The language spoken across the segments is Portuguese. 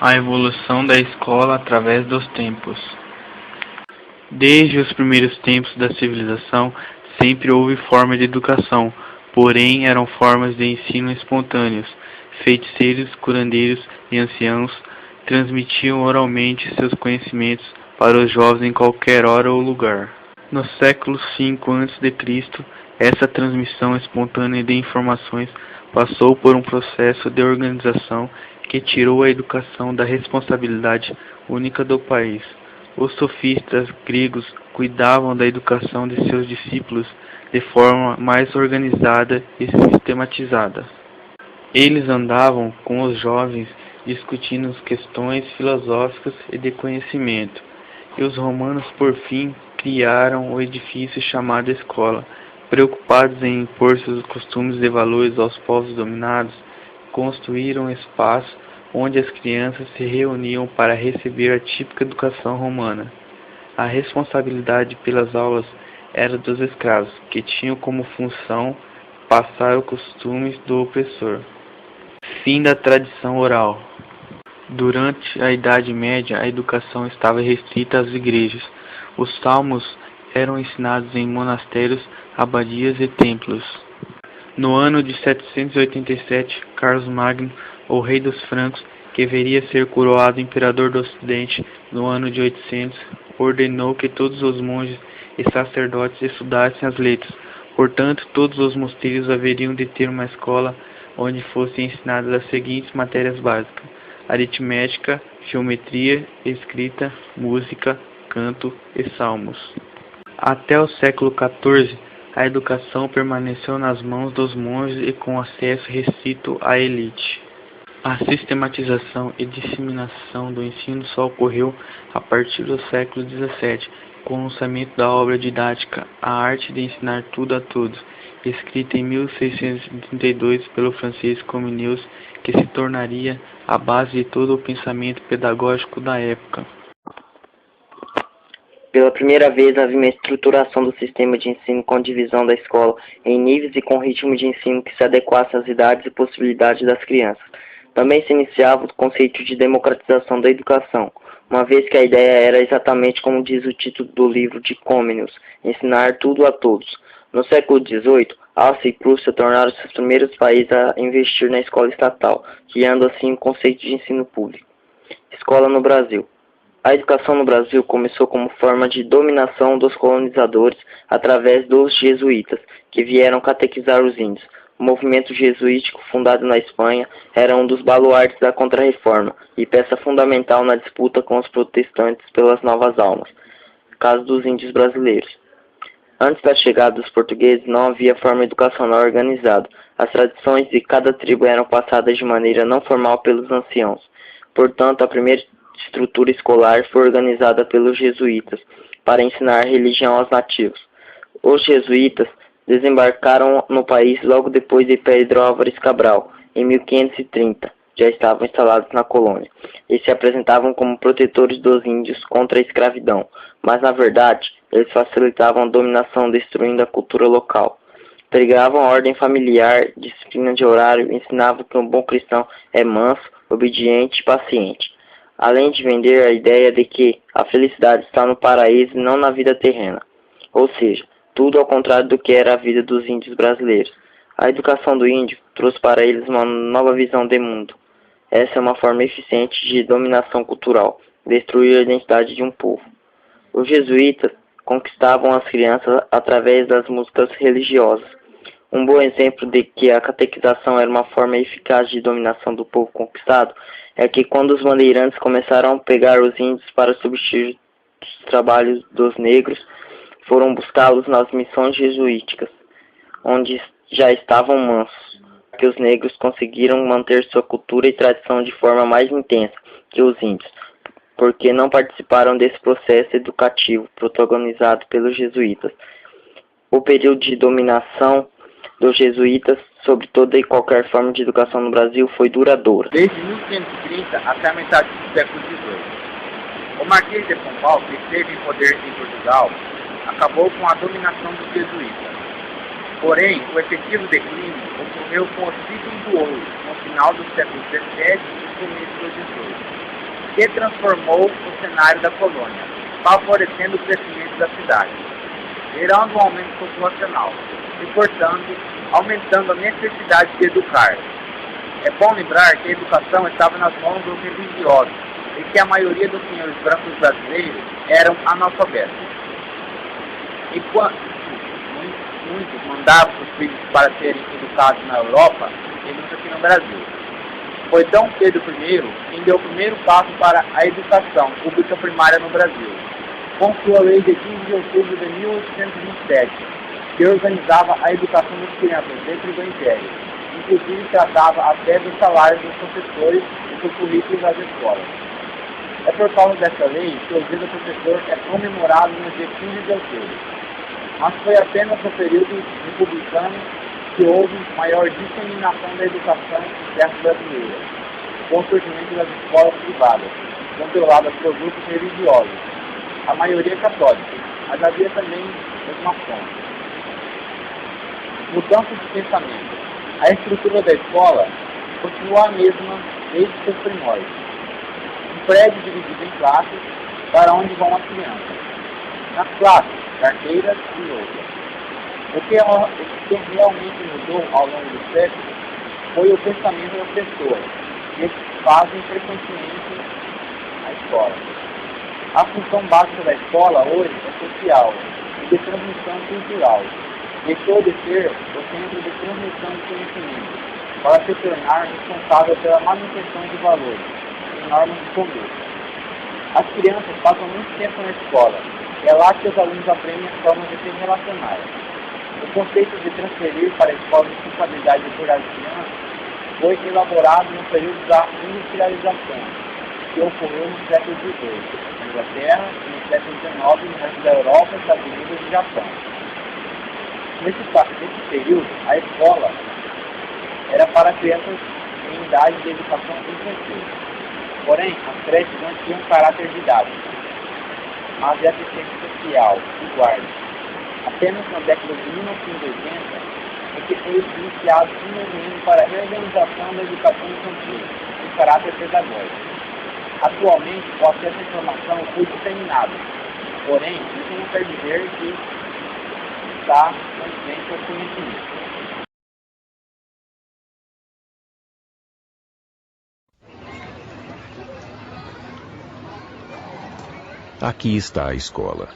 A evolução da escola através dos tempos. Desde os primeiros tempos da civilização, sempre houve forma de educação, porém eram formas de ensino espontâneos. Feiticeiros, curandeiros e anciãos transmitiam oralmente seus conhecimentos para os jovens em qualquer hora ou lugar. No século V a.C., essa transmissão espontânea de informações passou por um processo de organização que tirou a educação da responsabilidade única do país. Os sofistas gregos cuidavam da educação de seus discípulos de forma mais organizada e sistematizada. Eles andavam com os jovens discutindo questões filosóficas e de conhecimento, e os romanos, por fim, criaram o edifício chamado escola. Preocupados em impor seus costumes e valores aos povos dominados, construíram um espaço onde as crianças se reuniam para receber a típica educação romana. A responsabilidade pelas aulas era dos escravos, que tinham como função passar os costumes do opressor. Fim da tradição oral. Durante a Idade Média, a educação estava restrita às igrejas. Os salmos eram ensinados em monastérios, abadias e templos. No ano de 787, Carlos Magno, o rei dos francos, que viria a ser coroado imperador do Ocidente no ano de 800, ordenou que todos os monges e sacerdotes estudassem as letras. Portanto, todos os mosteiros haveriam de ter uma escola onde fossem ensinadas as seguintes matérias básicas: aritmética, geometria, escrita, música, canto e salmos. Até o século XIV, a educação permaneceu nas mãos dos monges e com acesso restrito à elite. A sistematização e disseminação do ensino só ocorreu a partir do século XVII, com o lançamento da obra didática A Arte de Ensinar Tudo a Todos, escrita em 1632 pelo francês Comenius, que se tornaria a base de todo o pensamento pedagógico da época. Pela primeira vez, havia uma estruturação do sistema de ensino com divisão da escola em níveis e com ritmo de ensino que se adequasse às idades e possibilidades das crianças. Também se iniciava o conceito de democratização da educação, uma vez que a ideia era exatamente como diz o título do livro de Comenius, ensinar tudo a todos. No século XVIII, Áustria e Prússia tornaram-se os primeiros países a investir na escola estatal, criando assim o conceito de ensino público. Escola no Brasil. A educação no Brasil começou como forma de dominação dos colonizadores através dos jesuítas, que vieram catequizar os índios. O movimento jesuítico, fundado na Espanha, era um dos baluartes da Contra-Reforma e peça fundamental na disputa com os protestantes pelas novas almas, caso dos índios brasileiros. Antes da chegada dos portugueses, não havia forma educacional organizada. As tradições de cada tribo eram passadas de maneira não formal pelos anciãos. Portanto, a primeira estrutura escolar foi organizada pelos jesuítas para ensinar religião aos nativos. Os jesuítas desembarcaram no país logo depois de Pedro Álvares Cabral, em 1530. Já estavam instalados na colônia e se apresentavam como protetores dos índios contra a escravidão, mas na verdade eles facilitavam a dominação, destruindo a cultura local. Pregavam a ordem familiar, disciplina de horário, ensinavam que um bom cristão é manso, obediente e paciente, além de vender a ideia de que a felicidade está no paraíso e não na vida terrena, ou seja, tudo ao contrário do que era a vida dos índios brasileiros. A educação do índio trouxe para eles uma nova visão de mundo. Essa é uma forma eficiente de dominação cultural, destruir a identidade de um povo. Os jesuítas conquistavam as crianças através das músicas religiosas. Um bom exemplo de que a catequização era uma forma eficaz de dominação do povo conquistado é que quando os bandeirantes começaram a pegar os índios para substituir os trabalhos dos negros, foram buscá-los nas missões jesuíticas, onde já estavam mansos, que os negros conseguiram manter sua cultura e tradição de forma mais intensa que os índios, porque não participaram desse processo educativo protagonizado pelos jesuítas. O período de dominação dos jesuítas sobre toda e qualquer forma de educação no Brasil foi duradouro. Desde 1530 até a metade do século XVIII. O Marquês de Pombal, que esteve em poder em Portugal, acabou com a dominação dos jesuítas. Porém, o efetivo declínio ocorreu com o ciclo do ouro, no final do século XVII e começo do XVIII, que transformou o cenário da colônia, favorecendo o crescimento da cidade, gerando um aumento populacional e, portanto, aumentando a necessidade de educar. É bom lembrar que a educação estava nas mãos dos religiosos e que a maioria dos senhores brancos brasileiros eram analfabetos. Enquanto muitos mandavam os filhos para serem educados na Europa e nunca aqui no Brasil. Foi Dom Pedro I quem deu o primeiro passo para a educação pública primária no Brasil, com sua lei de 15 de outubro de 1827, que organizava a educação das crianças dentro do Império. Inclusive tratava até dos salários dos professores e do currículo das escolas. É por causa dessa lei que o dia do professor é comemorado no dia 15 de outubro. Mas foi apenas no período republicano que houve maior disseminação da educação dessa brasileira, com o surgimento das escolas privadas, controladas por grupos religiosos, a maioria católica, mas havia também os maçons. Mudança de pensamento. A estrutura da escola continua a mesma desde seus primórdios. Um prédio dividido em classes para onde vão as crianças. Nas classes, carteiras e louças. O que realmente mudou ao longo do século foi o pensamento das pessoas, que fazem frequentemente a escola. A função básica da escola hoje é social e de transmissão cultural. Deixou de ser o centro de transmissão de conhecimento para se tornar responsável pela manutenção de valores e normas de conduta. As crianças passam muito tempo na escola. É lá que os alunos aprendem as formas de se relacionar. O conceito de transferir para a escola responsabilidade por as crianças foi elaborado no período da industrialização, que ocorreu no século XVIII, na Inglaterra, e no século XIX, no resto da Europa, Estados Unidos e Japão. Nesse período, a escola era para crianças em idade de educação infantil. Porém, as creches não tinham caráter didático, mas de assistência social e guarda. Apenas na década de 1980 é que foi iniciado um movimento para a reorganização da educação infantil em caráter pedagógico. Atualmente, o acesso à informação foi disseminado, porém, isso não quer dizer que está consciente ao conhecimento. Aqui está a escola.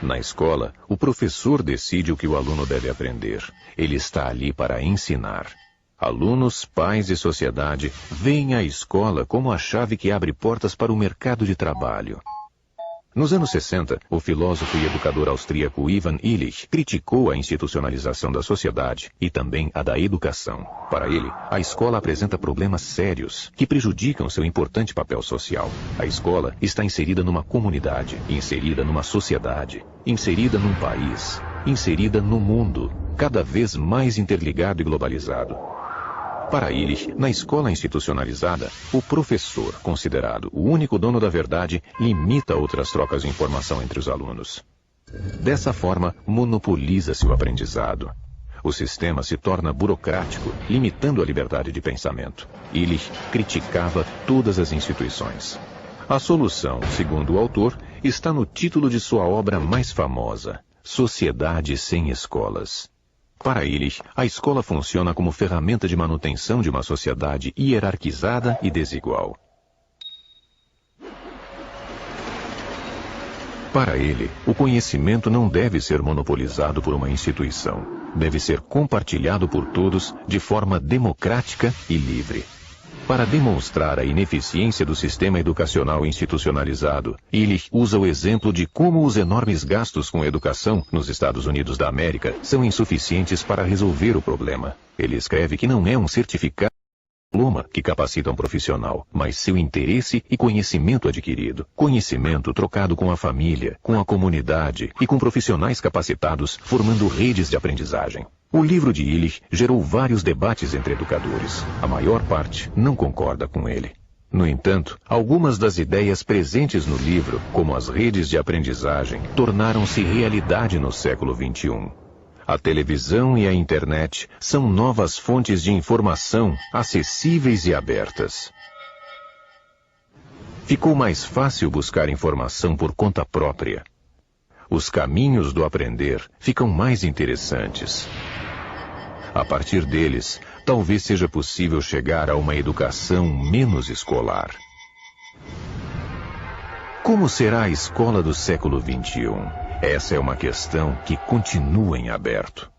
Na escola, o professor decide o que o aluno deve aprender. Ele está ali para ensinar. Alunos, pais e sociedade veem a escola como a chave que abre portas para o mercado de trabalho. Nos anos 60, o filósofo e educador austríaco Ivan Illich criticou a institucionalização da sociedade e também a da educação. Para ele, a escola apresenta problemas sérios que prejudicam seu importante papel social. A escola está inserida numa comunidade, inserida numa sociedade, inserida num país, inserida no mundo, cada vez mais interligado e globalizado. Para Illich, na escola institucionalizada, o professor, considerado o único dono da verdade, limita outras trocas de informação entre os alunos. Dessa forma, monopoliza-se o aprendizado. O sistema se torna burocrático, limitando a liberdade de pensamento. Illich criticava todas as instituições. A solução, segundo o autor, está no título de sua obra mais famosa, Sociedade sem Escolas. Para Illich, a escola funciona como ferramenta de manutenção de uma sociedade hierarquizada e desigual. Para ele, o conhecimento não deve ser monopolizado por uma instituição. Deve ser compartilhado por todos de forma democrática e livre. Para demonstrar a ineficiência do sistema educacional institucionalizado, Illich usa o exemplo de como os enormes gastos com educação nos Estados Unidos da América são insuficientes para resolver o problema. Ele escreve que não é um certificado ou diploma que capacita um profissional, mas seu interesse e conhecimento adquirido. Conhecimento trocado com a família, com a comunidade e com profissionais capacitados, formando redes de aprendizagem. O livro de Illich gerou vários debates entre educadores. A maior parte não concorda com ele. No entanto, algumas das ideias presentes no livro, como as redes de aprendizagem, tornaram-se realidade no século XXI. A televisão e a internet são novas fontes de informação acessíveis e abertas. Ficou mais fácil buscar informação por conta própria. Os caminhos do aprender ficam mais interessantes. A partir deles, talvez seja possível chegar a uma educação menos escolar. Como será a escola do século XXI? Essa é uma questão que continua em aberto.